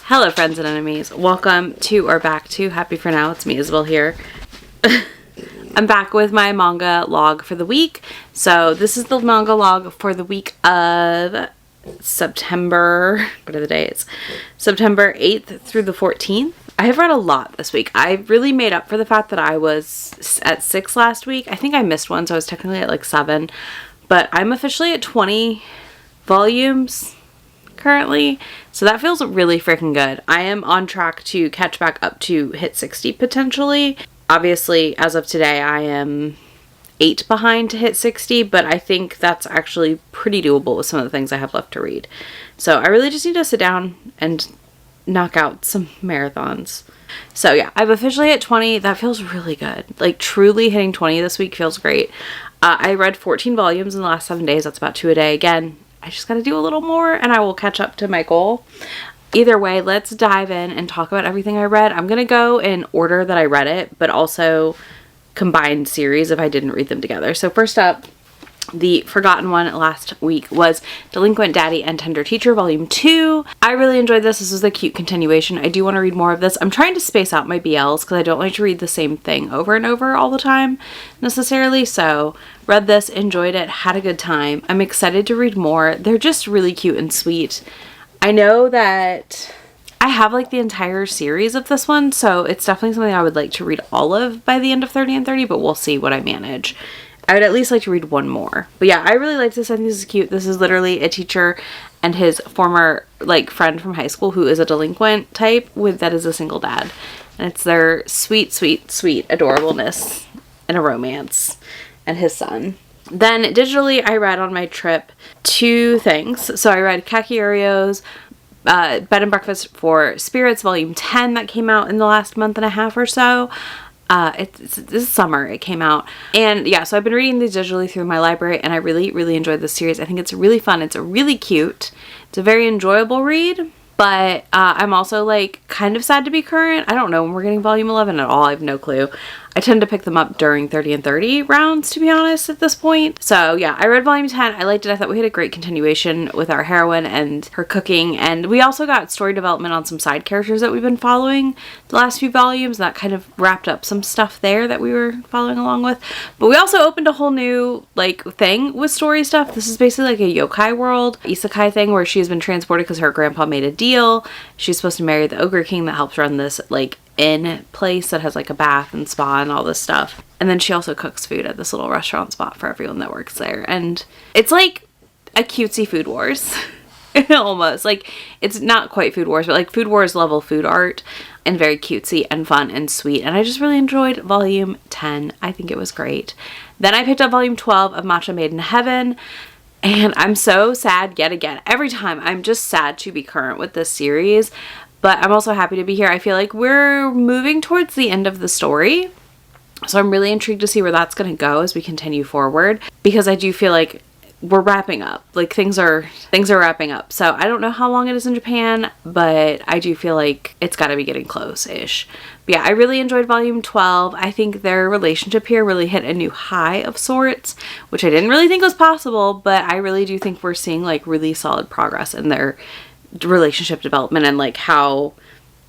Hello friends and enemies, welcome to or back to Happy For Now. It's me, Isabel here. I'm back with my manga log for the week. So this is the manga log for the week of September, what are the days? September 8th through the 14th. I have read a lot this week. I really made up for the fact that I was at 6 last week. I think I missed one, so I was technically at like 7. But I'm officially at 20 volumes currently, so that feels really freaking good. I am on track to catch back up to hit 60 potentially. Obviously, as of today, I am 8 behind to hit 60, but I think that's actually pretty doable with some of the things I have left to read. So I really just need to sit down and knock out some marathons. So yeah, I've officially hit 20. That feels really good. Like truly hitting 20 this week feels great. I read 14 volumes in the last 7 days. That's about 2 a day. Again, I just got to do a little more and I will catch up to my goal. Either way, let's dive in and talk about everything I read. I'm going to go in order that I read it, but also combined series if I didn't read them together. So first up, the forgotten one last week was Delinquent Daddy and Tender Teacher Volume 2. I really enjoyed this. This was a cute continuation. I do want to read more of this. I'm trying to space out my BLs because I don't like to read the same thing over and over all the time necessarily. So read this, enjoyed it, had a good time. I'm excited to read more. They're just really cute and sweet. I know that I have like the entire series of this one, so it's definitely something I would like to read all of by the end of 30 and 30, but we'll see what I manage. I would at least like to read one more. But yeah, I really like this. I think this is cute. This is literally a teacher and his former like friend from high school who is a delinquent type that is a single dad. And it's their sweet, sweet, sweet adorableness and a romance and his son. Then digitally, I read on my trip 2 things. So I read Kakirio's Bed and Breakfast for Spirits Volume 10 that came out in the last month and a half or so. This summer it came out, and yeah, so I've been reading these digitally through my library and I really enjoyed this series. I think it's really fun. It's really cute. It's a very enjoyable read, but I'm also like kind of sad to be current. I don't know when we're getting volume 11 at all. I have no clue. I tend to pick them up during 30 and 30 rounds, to be honest, at this point. So yeah, I read volume 10. I liked it. I thought we had a great continuation with our heroine and her cooking. And we also got story development on some side characters that we've been following the last few volumes. That kind of wrapped up some stuff there that we were following along with. But we also opened a whole new like thing with story stuff. This is basically like a yokai world, isekai thing where she has been transported because her grandpa made a deal. She's supposed to marry the ogre king that helps run this like inn place that has like a bath and spa and all this stuff. And then she also cooks food at this little restaurant spot for everyone that works there. And it's like a cutesy Food Wars. Almost. Like, it's not quite Food Wars, but like Food Wars level food art, and very cutesy and fun and sweet. And I just really enjoyed volume 10. I think it was great. Then I picked up volume 12 of Matcha Made in Heaven. And I'm so sad yet again. Every time I'm just sad to be current with this series. But I'm also happy to be here. I feel like we're moving towards the end of the story. So I'm really intrigued to see where that's going to go as we continue forward. Because I do feel like we're wrapping up. Like things are wrapping up. So I don't know how long it is in Japan, but I do feel like it's got to be getting close-ish. But yeah, I really enjoyed volume 12. I think their relationship here really hit a new high of sorts, which I didn't really think was possible. But I really do think we're seeing like really solid progress in their relationship development and like how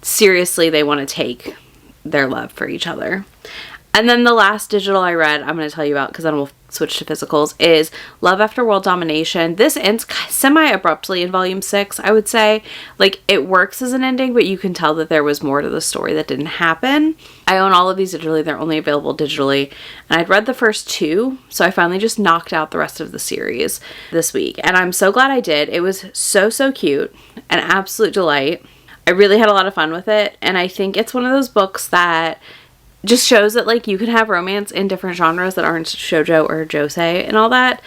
seriously they want to take their love for each other. And then the last digital I read, I'm going to tell you about because then we'll switch to physicals, is Love After World Domination. This ends semi-abruptly in volume 6, I would say. Like, it works as an ending, but you can tell that there was more to the story that didn't happen. I own all of these digitally. They're only available digitally. And I'd read the first 2, so I finally just knocked out the rest of the series this week. And I'm so glad I did. It was so cute. An absolute delight. I really had a lot of fun with it. And I think it's one of those books that just shows that like you can have romance in different genres that aren't shoujo or josei and all that,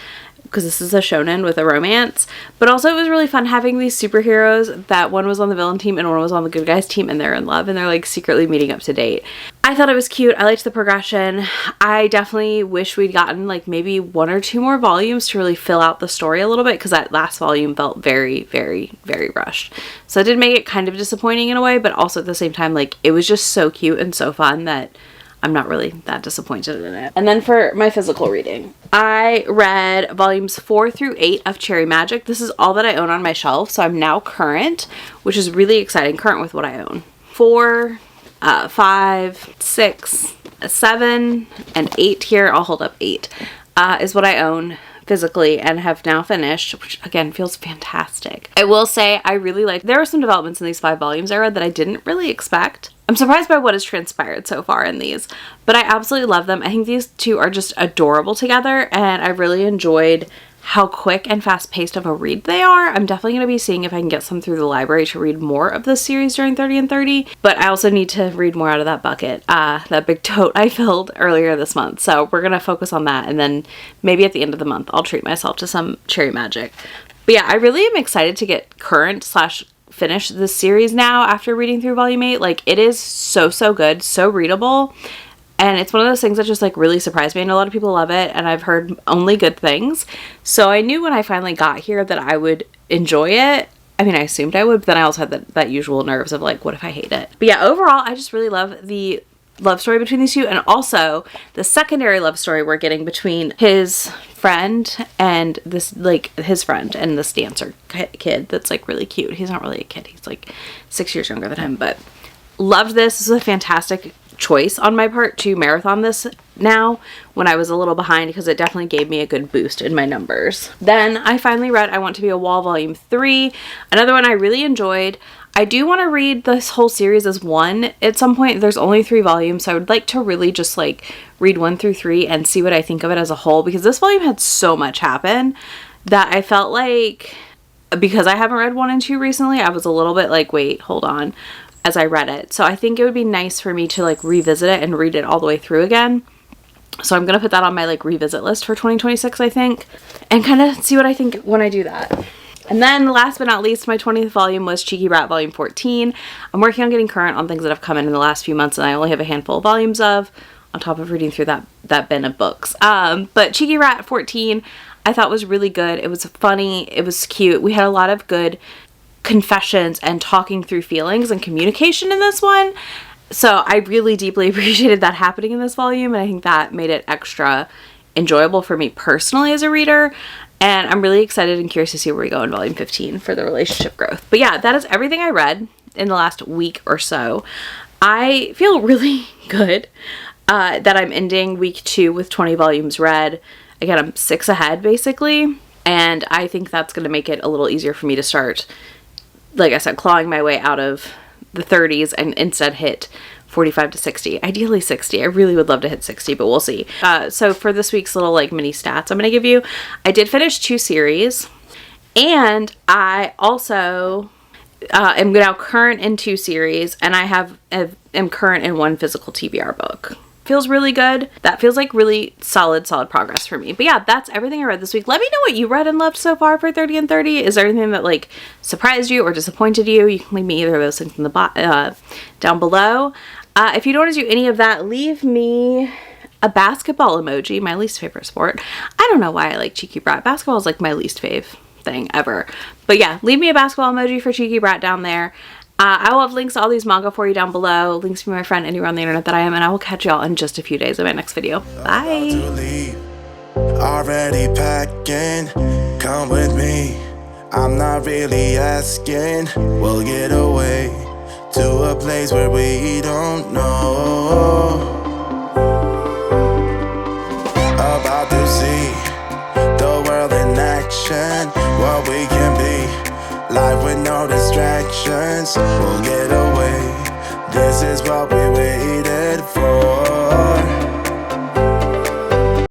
because this is a shonen with a romance. But also it was really fun having these superheroes that one was on the villain team and one was on the good guys team, and they're in love and they're like secretly meeting up to date. I thought it was cute. I liked the progression. I definitely wish we'd gotten like maybe 1 or 2 more volumes to really fill out the story a little bit, because that last volume felt very rushed. So it did make it kind of disappointing in a way, but also at the same time like it was just so cute and so fun that I'm not really that disappointed in it. And then for my physical reading, I read volumes 4 through 8 of Cherry Magic. This is all that I own on my shelf, so I'm now current, which is really exciting, current with what I own. 4, 5, 6, 7, and 8 here. I'll hold up 8 is what I own physically and have now finished, which again feels fantastic. I will say I really like, there are some developments in these 5 volumes I read that I didn't really expect. I'm surprised by what has transpired so far in these, but I absolutely love them. I think these two are just adorable together, and I really enjoyed how quick and fast-paced of a read they are. I'm definitely going to be seeing if I can get some through the library to read more of this series during 30 and 30, but I also need to read more out of that bucket, that big tote I filled earlier this month. So we're going to focus on that, and then maybe at the end of the month I'll treat myself to some Cherry Magic. But yeah, I really am excited to get current / finish this series now after reading through volume 8. Like, it is so good, so readable. And it's one of those things that just like really surprised me, and a lot of people love it, and I've heard only good things. So I knew when I finally got here that I would enjoy it. I mean, I assumed I would, but then I also had that usual nerves of like, what if I hate it? But yeah, overall, I just really love the love story between these two, and also the secondary love story we're getting between his friend and this, like, his friend and this dancer kid that's like really cute. He's not really a kid. He's like 6 years younger than him, but loved this. This is a fantastic choice on my part to marathon this now when I was a little behind, because it definitely gave me a good boost in my numbers. Then I finally read I Want to Be a Wall Volume 3, another one I really enjoyed. I do want to read this whole series as one at some point. There's only 3 volumes, so I would like to really just like read 1 through 3 and see what I think of it as a whole, because this volume had so much happen that I felt like, because I haven't read 1 and 2 recently, I was a little bit like, wait, hold on, as I read it. So I think it would be nice for me to like revisit it and read it all the way through again. So I'm gonna put that on my like revisit list for 2026, I think, and kind of see what I think when I do that. And then last but not least, my 20th volume was Cheeky Brat Volume 14. I'm working on getting current on things that have come in the last few months, and I only have a handful of volumes of, on top of reading through that bin of books. But Cheeky Brat 14 I thought was really good. It was funny, it was cute. We had a lot of good confessions and talking through feelings and communication in this one. So I really deeply appreciated that happening in this volume, and I think that made it extra enjoyable for me personally as a reader. And I'm really excited and curious to see where we go in volume 15 for the relationship growth. But yeah, that is everything I read in the last week or so. I feel really good that I'm ending week 2 with 20 volumes read. Again, I'm 6 ahead basically, and I think that's going to make it a little easier for me to start, like I said, clawing my way out of the 30s and instead hit 45 to 60. Ideally 60. I really would love to hit 60, but we'll see. So for this week's little like mini stats I'm going to give you, I did finish 2 series, and I also am now current in 2 series, and I am current in 1 physical TBR book. Feels really good. That feels like really solid progress for me. But yeah, that's everything I read this week. Let me know what you read and loved so far for 30 and 30. Is there anything that like surprised you or disappointed you? You can leave me either of those things in the down below. If you don't want to do any of that, leave me a basketball emoji, my least favorite sport. I don't know why I like Cheeky Brat. Basketball is like my least fave thing ever. But yeah, leave me a basketball emoji for Cheeky Brat down there. I will have links to all these manga for you down below, links from my friend anywhere on the internet that I am, and I will catch y'all in just a few days in my next video. Bye! Already packing, come with me. I'm not really asking. We'll get away to a place where we don't know. About to see the world in action, what we can be. Life with no distractions, we'll get away. This is what we